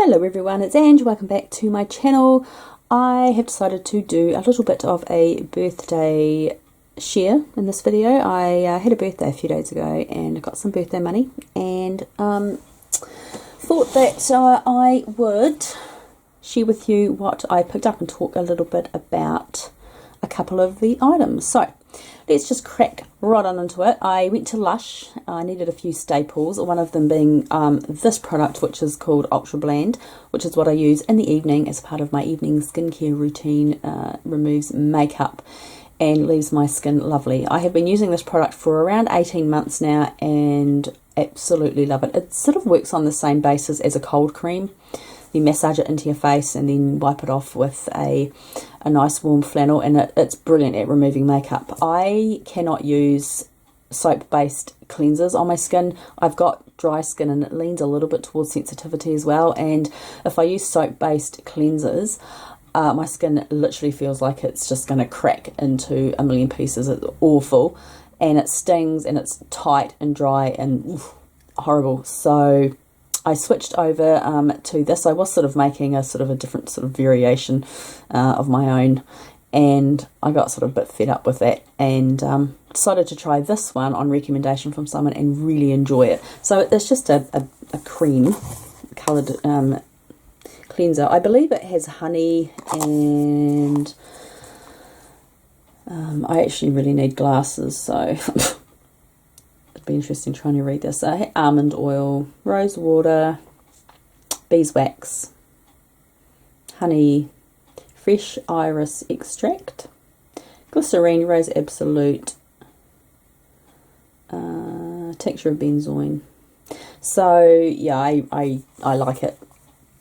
Hello everyone, it's Ange. Welcome back to my channel. I have decided to do a little bit of a birthday share in this video. I had a birthday a few days ago and I got some birthday money and thought that I would share with you what I picked up and talk a little bit about a couple of the items. So let's just crack right on into it. I went to Lush. I needed a few staples, one of them being this product, which is called Ultra Bland, which is what I use in the evening as part of my evening skincare routine. Removes makeup and leaves my skin lovely. I have been using this product for around 18 months now and absolutely love it. It sort of works on the same basis as a cold cream. You massage it into your face and then wipe it off with a nice warm flannel, and it's brilliant at removing makeup. I cannot use soap-based cleansers on my skin. I've got dry skin and it leans a little bit towards sensitivity as well, and if I use soap-based cleansers, my skin literally feels like it's just going to crack into a million pieces. It's awful, and it stings, and it's tight and dry and horrible. So I switched over to this. I was sort of making a different sort of variation of my own, and I got sort of a bit fed up with that and decided to try this one on recommendation from someone and really enjoy it. So it's just a cream coloured cleanser. I believe it has honey and I actually really need glasses, so be interesting trying to read this. Almond oil, rose water, beeswax, honey, fresh iris extract, glycerine, rose absolute, texture of benzoin. So yeah, I like it.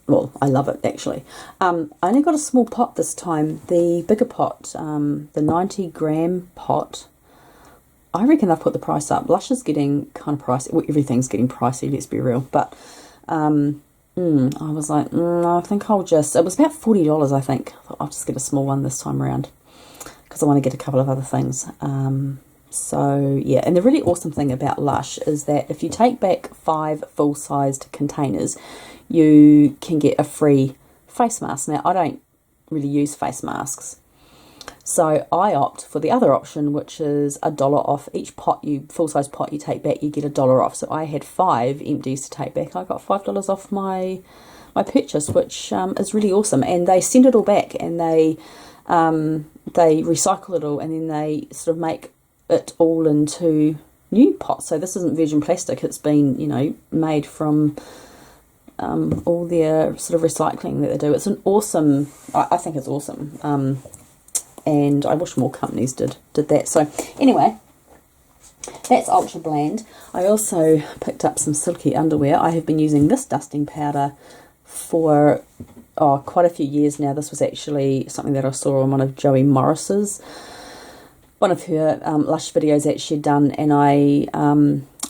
Well, I love it actually. I only got a small pot this time. The bigger pot, the 90-gram pot, I reckon they've put the price up. Lush is getting kind of pricey. Well, everything's getting pricey, let's be real. But I was like, I think I'll just... It was about $40, I think. I thought I'll just get a small one this time around because I want to get a couple of other things. So, yeah. And the really awesome thing about Lush is that if you take back 5 full-sized containers, you can get a free face mask. Now, I don't really use face masks, so I opt for the other option, which is $1 off each pot full-size pot you take back. You get $1 off. So I had 5 empties to take back. I got $5 off my purchase, which is really awesome. And they send it all back, and they recycle it all, and then they sort of make it all into new pots. So this isn't virgin plastic. It's been, made from all their sort of recycling that they do. It's an awesome. I think it's awesome. And I wish more companies did that. So anyway, that's Ultra Bland. I also picked up some silky underwear. I have been using this dusting powder for quite a few years now. This was actually something that I saw on one of Joey Morris's, one of her Lush videos that she'd done, and I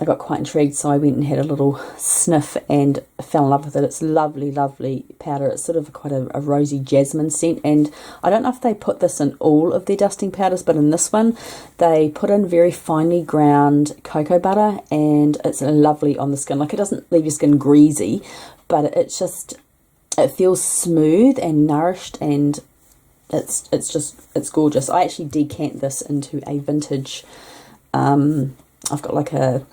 got quite intrigued, so I went and had a little sniff and fell in love with it. It's lovely, lovely powder. It's sort of quite a rosy jasmine scent, and I don't know if they put this in all of their dusting powders, but in this one they put in very finely ground cocoa butter, and it's lovely on the skin. Like, it doesn't leave your skin greasy, but it feels smooth and nourished, and it's gorgeous. I actually decant this into a vintage, I've got like a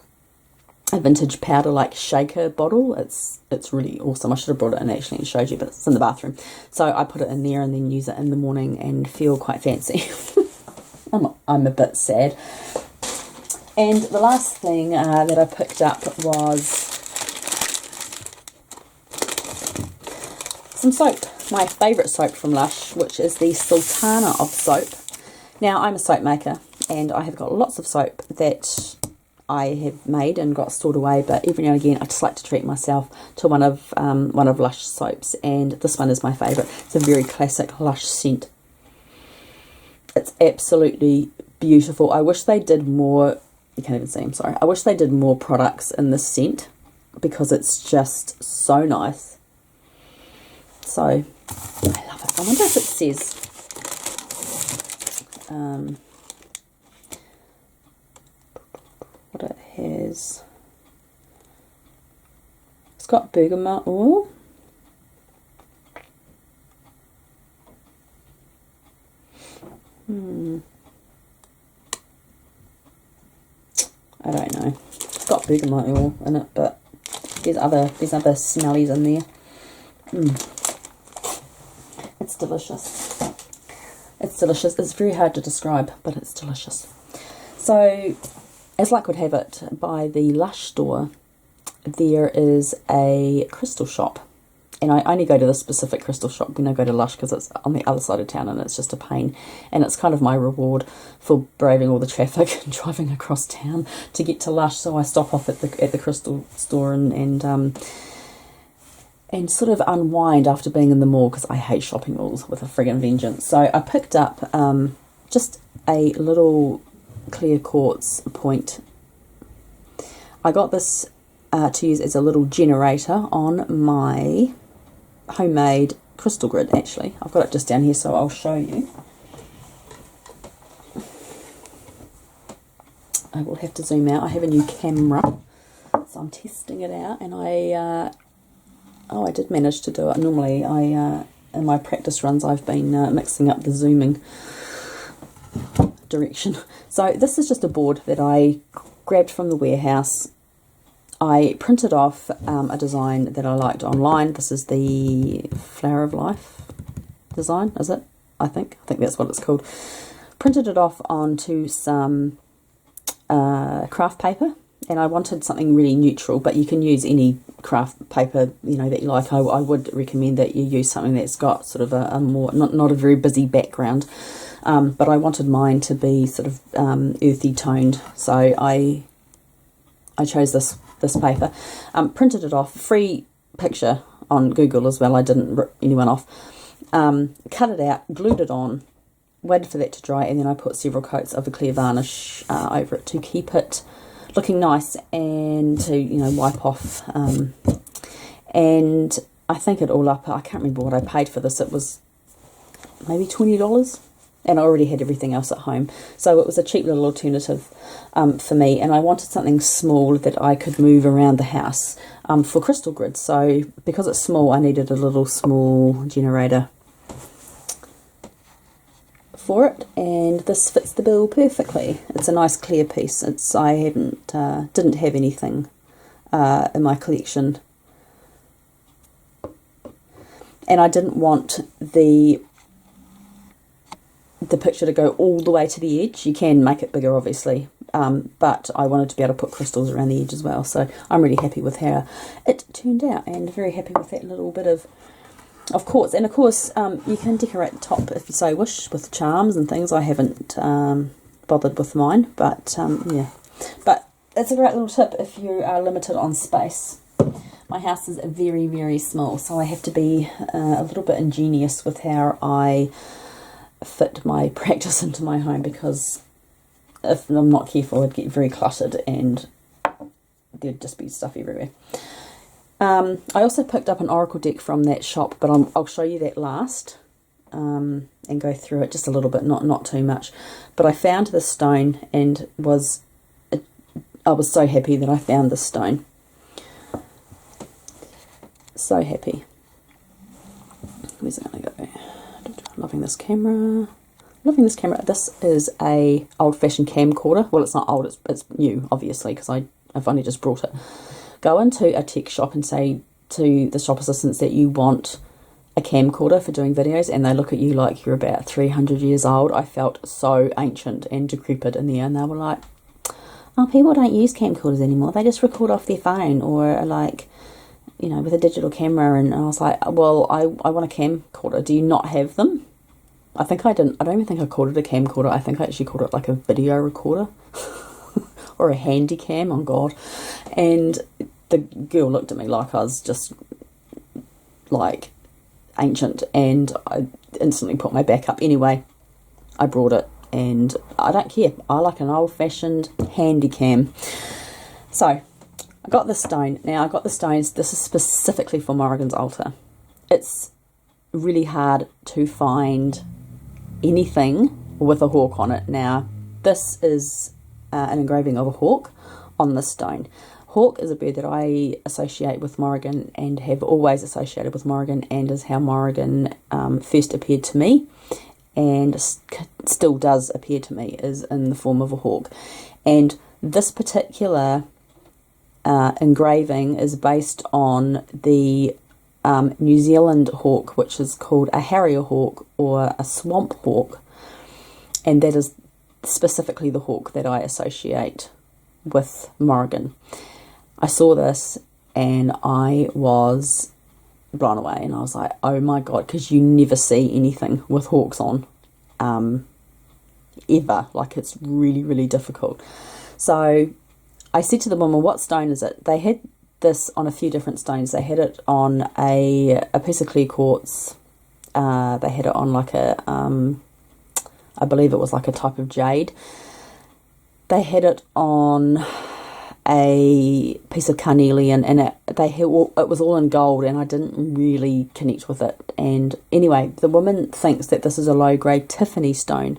vintage powder like shaker bottle. It's really awesome. I should have brought it in actually and showed you, but it's in the bathroom. So I put it in there and then use it in the morning and feel quite fancy. I'm a bit sad. And the last thing that I picked up was some soap. My favourite soap from Lush, which is the Sultana of soap. Now, I'm a soap maker, and I have got lots of soap that I have made and got stored away, but every now and again I just like to treat myself to one of Lush soaps, and this one is my favourite. It's a very classic Lush scent. It's absolutely beautiful. I wish they did more. You can't even see, I'm sorry. I wish they did more products in this scent because it's just so nice. So I love it. I wonder if it says what it has. It's got bergamot oil, I don't know. It's got bergamot oil in it, but there's other smellies in there. It's delicious. It's delicious. It's very hard to describe, but it's delicious. So, as luck would have it, by the Lush store, there is a crystal shop. And I only go to this specific crystal shop when I go to Lush because it's on the other side of town and it's just a pain. And it's kind of my reward for braving all the traffic and driving across town to get to Lush. So I stop off at the crystal store and sort of unwind after being in the mall, because I hate shopping malls with a friggin' vengeance. So I picked up just a little clear quartz point. I got this to use as a little generator on my homemade crystal grid. Actually, I've got it just down here, so I'll show you. I will have to zoom out. I have a new camera, so I'm testing it out, and I did manage to do it. Normally in my practice runs I've been mixing up the zooming direction. So this is just a board that I grabbed from the warehouse. I printed off a design that I liked online. This is the Flower of Life design, is it? I think that's what it's called. Printed it off onto some craft paper, and I wanted something really neutral, but you can use any craft paper, you know, that you like. I would recommend that you use something that's got sort of a more, not a very busy background, but I wanted mine to be sort of earthy toned, so I chose this paper, printed it off, free picture on Google as well, I didn't rip anyone off, cut it out, glued it on, waited for that to dry, and then I put several coats of a clear varnish over it to keep it looking nice and to, you know, wipe off, and I think it all up, I can't remember what I paid for this, it was maybe $20, and I already had everything else at home, so it was a cheap little alternative for me. And I wanted something small that I could move around the house for crystal grids. So because it's small, I needed a little small generator for it, and this fits the bill perfectly. It's a nice clear piece. I didn't have anything in my collection, and I didn't want the picture to go all the way to the edge. You can make it bigger, obviously, but I wanted to be able to put crystals around the edge as well. So I'm really happy with how it turned out, and very happy with that little bit of quartz. And of course, you can decorate the top if you so wish with charms and things. I haven't bothered with mine, but yeah. But it's a great little tip if you are limited on space. My house is very, very small, so I have to be a little bit ingenious with how I fit my practice into my home, because if I'm not careful, it'd get very cluttered and there'd just be stuff everywhere. I also picked up an oracle deck from that shop, but I'll show you that last and go through it just a little bit, not too much. But I found this stone and I was so happy that I found this stone. So happy. Where's it going to go? Loving this camera. Loving this camera. This is a old-fashioned camcorder. Well, it's not old, it's new, obviously, because I've only just brought it. Go into a tech shop and say to the shop assistants that you want a camcorder for doing videos, and they look at you like you're about 300 years old. I felt so ancient and decrepit in there, and they were like, oh, people don't use camcorders anymore. They just record off their phone, or like, you know, with a digital camera. And I was like, well, I want a camcorder. Do you not have them? I don't even think I called it a camcorder. I think I actually called it like a video recorder or a handy cam, oh God. And the girl looked at me like I was just like ancient, and I instantly put my back up. Anyway, I brought it, and I don't care. I like an old-fashioned handy cam. So I got this stone. Now I got the stones. This is specifically for Morrigan's altar. It's really hard to find anything with a hawk on it. Now this is an engraving of a hawk on this stone. Hawk is a bird that I associate with Morrigan and have always associated with Morrigan, and is how Morrigan first appeared to me, and still does appear to me, is in the form of a hawk. And this particular engraving is based on the New Zealand hawk, which is called a harrier hawk or a swamp hawk, and that is specifically the hawk that I associate with Morrigan. I saw this and I was blown away, and I was like, oh my god, because you never see anything with hawks on ever. Like, it's really, really difficult. So I said to the woman, what stone is it? They had this on a few different stones. They had it on a piece of clear quartz. They had it on like a I believe it was like a type of jade. They had it on a piece of carnelian, and it was all in gold, and I didn't really connect with it. And anyway, the woman thinks that this is a low-grade Tiffany stone.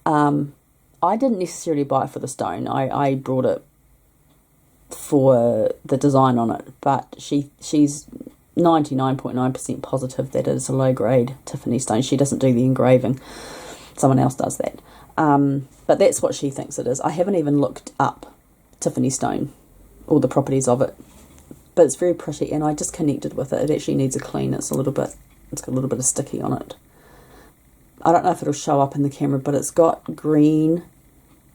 I didn't necessarily buy it for the stone. I brought it for the design on it, but she's 99.9% positive that it is a low-grade Tiffany stone. She doesn't do the engraving. Someone else does that. But that's what she thinks it is. I haven't even looked up Tiffany stone, all the properties of it, but it's very pretty, and I just connected with it. It actually needs a clean. It's got a little bit of sticky on it. I don't know if it'll show up in the camera, but it's got green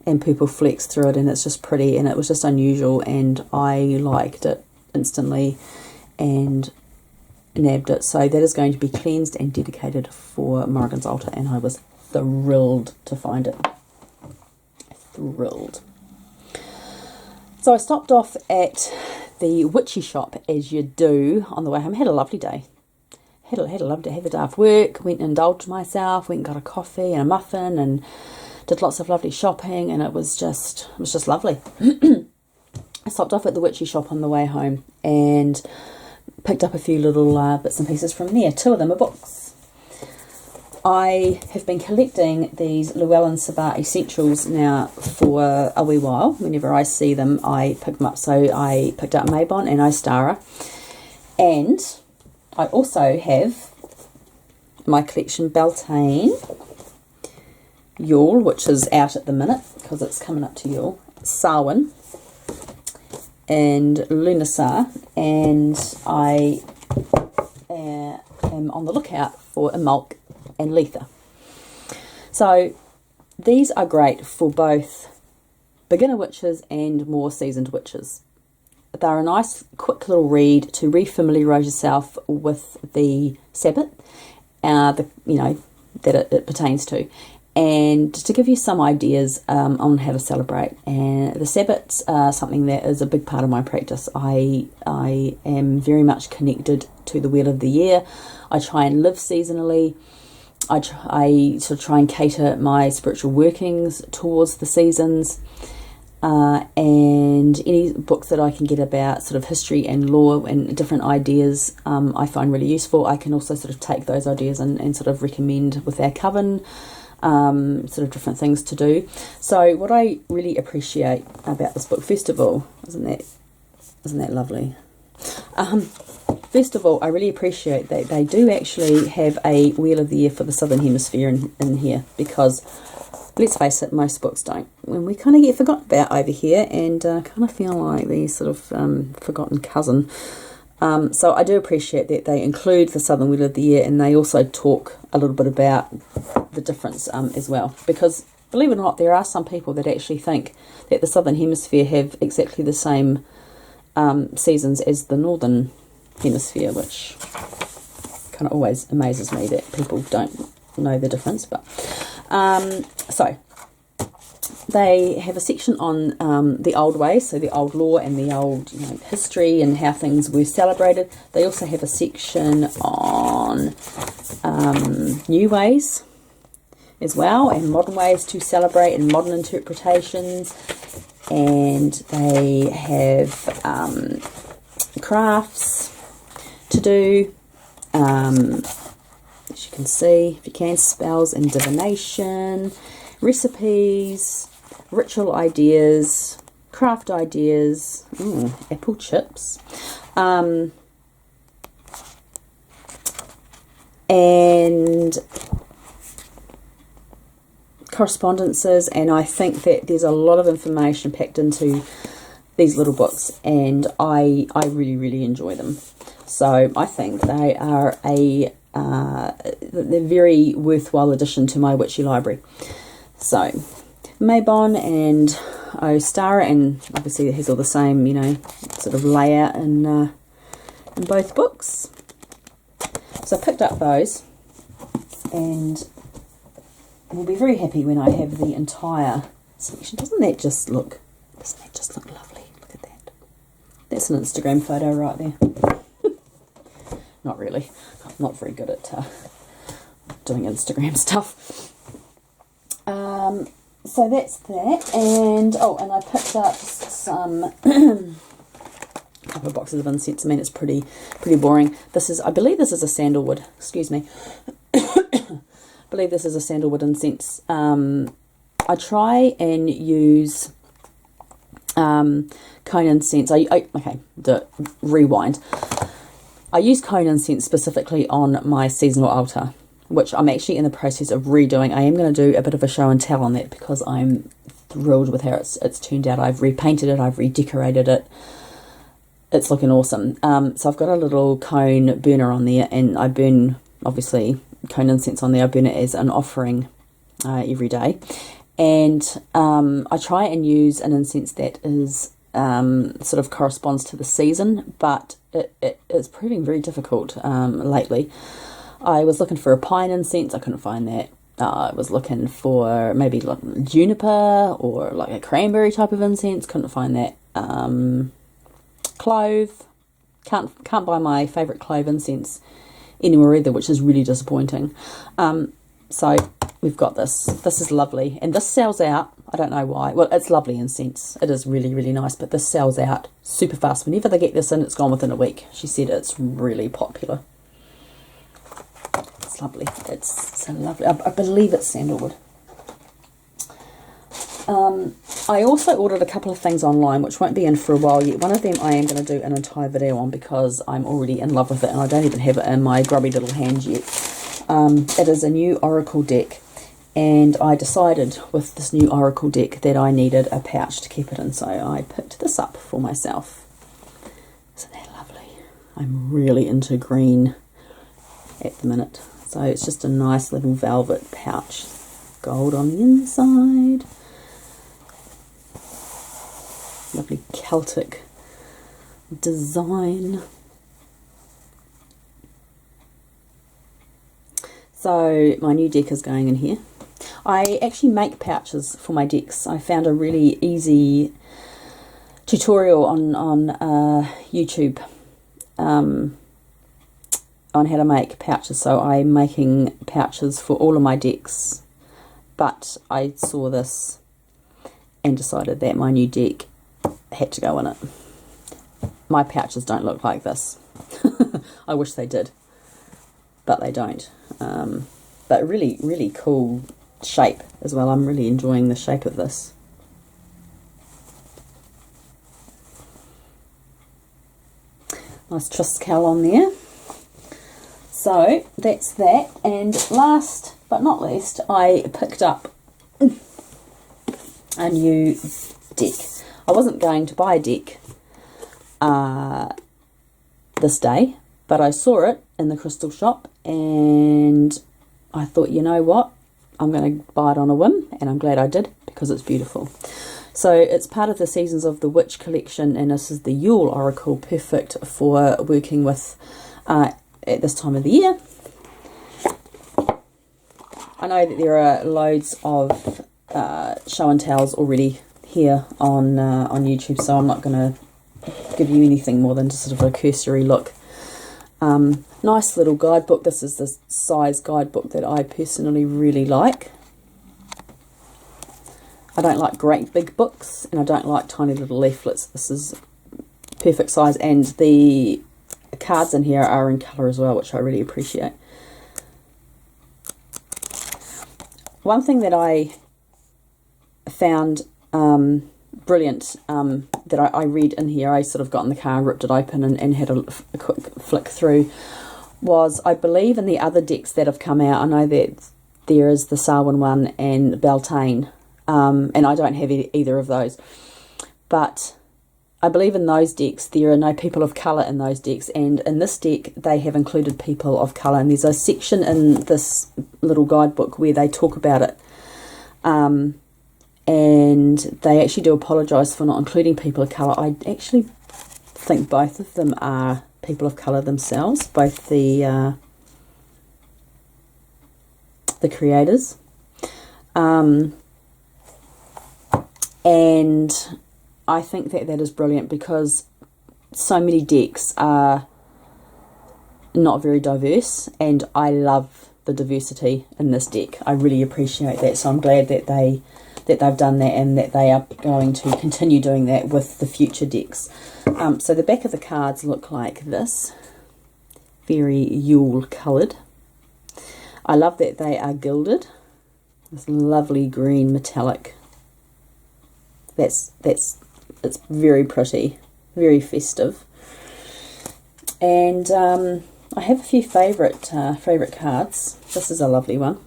and purple flecks through it, and it's just pretty, and it was just unusual, and I liked it instantly and nabbed it. So that is going to be cleansed and dedicated for Morrigan's altar, and I was thrilled to find it. Thrilled. So I stopped off at the Witchy shop, as you do, on the way home. Had a lovely day. Had a lovely day. Had the day off work. Went and indulged myself. Went and got a coffee and a muffin and did lots of lovely shopping, and it was just lovely. I stopped off at the Witchy shop on the way home and picked up a few little bits and pieces from there. 2 of them are books. I have been collecting these Llewellyn Sabat essentials now for a wee while. Whenever I see them, I pick them up. So I picked up Mabon and Ostara. And I also have my collection Beltane, Yule, which is out at the minute because it's coming up to Yule, Samhain, and Lunasar. And I am on the lookout for Imulk and Letha. So these are great for both beginner witches and more seasoned witches. They're a nice quick little read to re-familiarise yourself with the Sabbat, that it pertains to, and to give you some ideas on how to celebrate. And the Sabbats are something that is a big part of my practice. I am very much connected to the wheel of the year. I try and live seasonally. I sort of try and cater my spiritual workings towards the seasons, and any books that I can get about sort of history and lore and different ideas I find really useful. I can also sort of take those ideas and sort of recommend with our coven sort of different things to do. So what I really appreciate about this book, first of all, isn't that lovely? First of all, I really appreciate that they do actually have a Wheel of the Year for the Southern Hemisphere in here, because, let's face it, most books don't. And we kind of get forgotten about over here, and kind of feel like the sort of forgotten cousin. So I do appreciate that they include the Southern Wheel of the Year, and they also talk a little bit about the difference as well. Because, believe it or not, there are some people that actually think that the Southern Hemisphere have exactly the same seasons as the Northern Hemisphere, which kind of always amazes me that people don't know the difference. But so they have a section on the old ways, so the old law and the old history and how things were celebrated. They also have a section on new ways as well, and modern ways to celebrate and modern interpretations. And they have crafts to do, as you can see, if you can, spells and divination, recipes, ritual ideas, craft ideas, apple chips, and correspondences, and I think that there's a lot of information packed into these little books, and I really enjoy them. So I think they are they're very worthwhile addition to my Witchy library. So Mabon and Ostara, and obviously it has all the same, you know, sort of layout in both books. So I picked up those, and we'll be very happy when I have the entire selection. Doesn't that just look lovely? Look at that. That's an Instagram photo right there. Not really. I'm not very good at doing Instagram stuff. So that's that, and I picked up some couple of boxes of incense. I mean, it's pretty boring. I believe this is a sandalwood. Excuse me. I believe this is a sandalwood incense. I try and use cone incense. Rewind. I use cone incense specifically on my seasonal altar, which I'm actually in the process of redoing. I am going to do a bit of a show and tell on that because I'm thrilled with how it's turned out. I've repainted it, I've redecorated it. It's looking awesome. So I've got a little cone burner on there, and I burn, obviously, cone incense on there. I burn it as an offering every day. And I try and use an incense that is sort of corresponds to the season, but it's proving very difficult lately. I was looking for a pine incense. I couldn't find that. I was looking for maybe like juniper or like a cranberry type of incense. Couldn't find that. Clove. Can't buy my favourite clove incense anywhere either, which is really disappointing. So we've got this. This is lovely, and this sells out. I don't know why. Well, it's lovely incense. It is really nice, but this sells out super fast. Whenever they get this in, it's gone within a week. She said it's really popular. It's lovely. It's so lovely. I believe it's sandalwood. I also ordered a couple of things online, which won't be in for a while yet. One of them I am going to do an entire video on because I'm already in love with it, and I don't even have it in my grubby little hand yet. It is a new Oracle deck, and I decided with this new Oracle deck that I needed a pouch to keep it in, so I picked this up for myself. Isn't that lovely? I'm really into green at the minute. So it's just a nice little velvet pouch. Gold on the inside. Lovely Celtic design. So my new deck is going in here. I actually make pouches for my decks. I found a really easy tutorial on YouTube on how to make pouches. So I'm making pouches for all of my decks, but I saw this and decided that my new deck had to go in it. My pouches don't look like this. I wish they did, but they don't. But really cool shape as well. I'm really enjoying the shape of this. Nice Triskel on there. So that's that, and last but not least, I picked up a new deck. I wasn't going to buy a deck this day, but I saw it in the crystal shop, and I thought, you know what, I'm going to buy it on a whim, and I'm glad I did because it's beautiful. So it's part of the Seasons of the Witch collection, and this is the Yule Oracle, perfect for working with at this time of the year. I know that there are loads of show and tells already here on YouTube, so I'm not going to give you anything more than just sort of a cursory look. Nice little guidebook. This is the size guidebook that I personally really like. I don't like great big books, and I don't like tiny little leaflets. This is perfect size, and the cards in here are in colour as well, which I really appreciate. One thing that I found brilliant that I read in here, I sort of got in the car and ripped it open and had a quick flick through, was I believe in the other decks that have come out, I know that there is the Sarwin one and Beltane, and I don't have either of those. But I believe in those decks there are no people of colour in those decks, and in this deck they have included people of colour, and there's a section in this little guidebook where they talk about it, and they actually do apologise for not including people of colour. I actually think both of them are people of colour themselves, both the creators, and I think that is brilliant, because so many decks are not very diverse, and I love the diversity in this deck. I really appreciate that, so I'm glad that they've done that, and that they are going to continue doing that with the future decks. So the back of the cards look like this, very Yule coloured. I love that they are gilded, this lovely green metallic. It's very pretty, very festive. And I have a few favourite cards. This is a lovely one.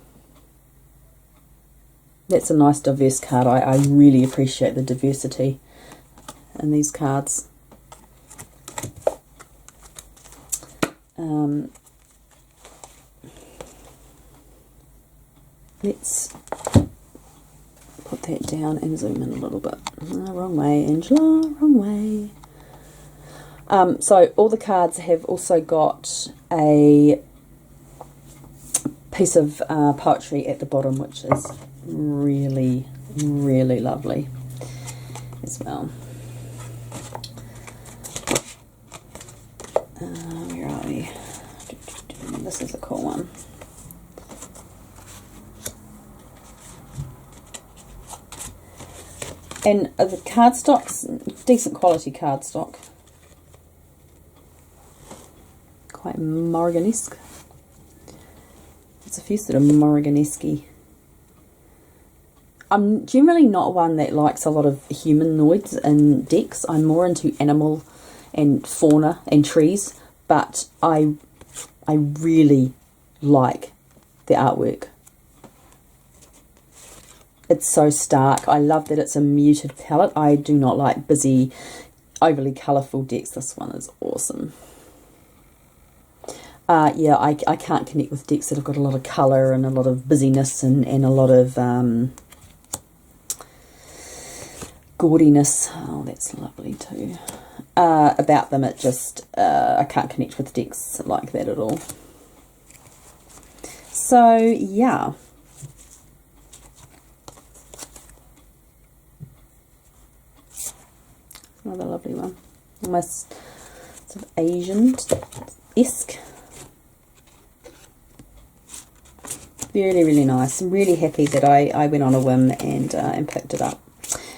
That's a nice diverse card. I really appreciate the diversity in these cards. Let's put that down and zoom in a little bit. Wrong way, Angela, wrong way. So all the cards have also got a piece of poetry at the bottom, which is really, really lovely as well. Where are we? This is a cool one. And the cardstock's decent quality cardstock. Quite Morrigan-esque. There's a few sort of Morrigan-esque. I'm generally not one that likes a lot of humanoids in decks. I'm more into animal and fauna and trees, but I really like the artwork. It's so stark. I love that it's a muted palette. I do not like busy, overly colourful decks. This one is awesome. Yeah, I can't connect with decks that have got a lot of colour and a lot of busyness and a lot of gaudiness. Oh, that's lovely too. About them, it just, I can't connect with decks like that at all. So, yeah. Another lovely one. Almost sort of Asian-esque. Really, really nice. I'm really happy that I went on a whim and picked it up.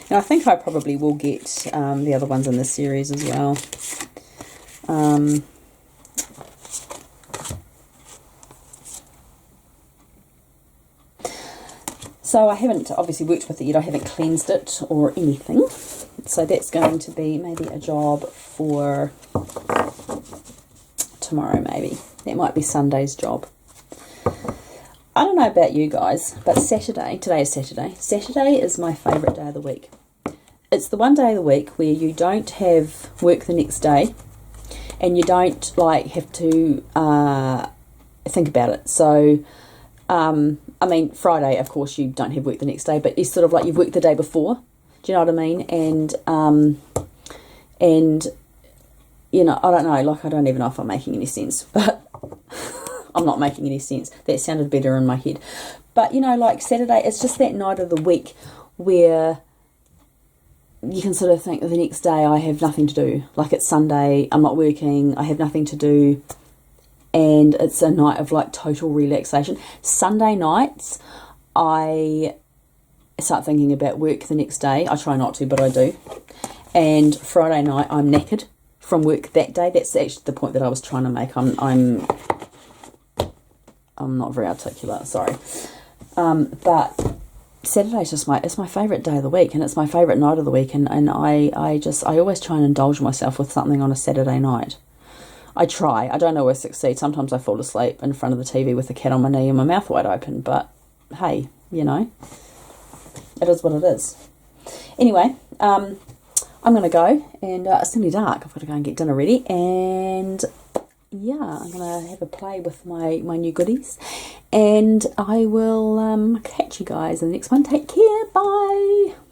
And I think I probably will get the other ones in this series as well. So I haven't obviously worked with it yet. I haven't cleansed it or anything. So that's going to be maybe a job for tomorrow, maybe. That might be Sunday's job. I don't know about you guys, but Saturday, today is Saturday. Saturday is my favourite day of the week. It's the one day of the week where you don't have work the next day, and you don't like have to think about it. So, I mean, Friday, of course, you don't have work the next day, but it's sort of like you've worked the day before. Do you know what I mean? And you know, I don't know, like, I don't even know if I'm making any sense, but I'm not making any sense. That sounded better in my head. But, you know, like Saturday, it's just that night of the week where you can sort of think, the next day I have nothing to do. Like, it's Sunday, I'm not working, I have nothing to do, and it's a night of like total relaxation. Sunday nights, I start thinking about work the next day. I try not to, but I do. And Friday night, I'm knackered from work that day. That's actually the point that I was trying to make. I'm not very articulate, sorry. But Saturday's just it's my favourite day of the week, and it's my favourite night of the week, and I always try and indulge myself with something on a Saturday night. I try. I don't always succeed. Sometimes I fall asleep in front of the TV with the cat on my knee and my mouth wide open, but hey, you know, it is what it is. Anyway, I'm going to go, and it's nearly dark. I've got to go and get dinner ready, and yeah, I'm going to have a play with my new goodies, and I will catch you guys in the next one. Take care, bye!